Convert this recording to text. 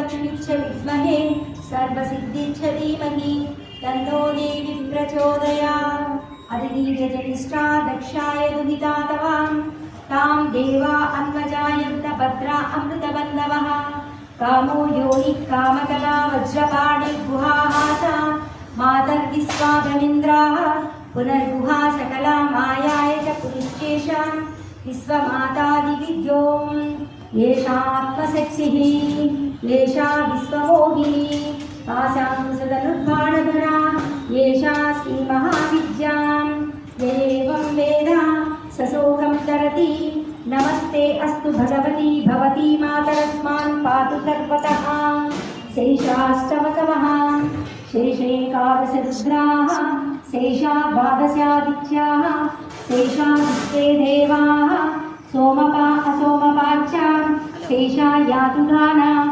लक्ष्मीश्च विद्महे सर्वसिद्धिश्च धीमहि तन्नो देवी प्रचोदयात्। अधिवीर्यजनिष्ठा दक्षाय दुहिता तवां तां देवा अन्वजायन्त भद्रा अमृतबन्धवः। कामो योनिः कामकला वज्रपाणिर्गुहासा मातर्विश्वागमिन्द्राः पुनर्गुहा सकला मायाय च पुरुषेषां विश्वमातादिविद्यों येषात्मशक्तिः येषा विश्वमोहिनी तासां सदनुर्बाणधरा येषा श्रीमहाविद्यां एवं वेद सशोकं तरति। नमस्ते अस्तु भगवती भवती मातरस्मान् पातु सर्वतः। शेषाष्टमसमः शेषैकादशरुद्राः शेषा द्वादशादित्याः शेषा विश्वे देवाः सोमपा असोमपाच्च शेषा यातु गाना।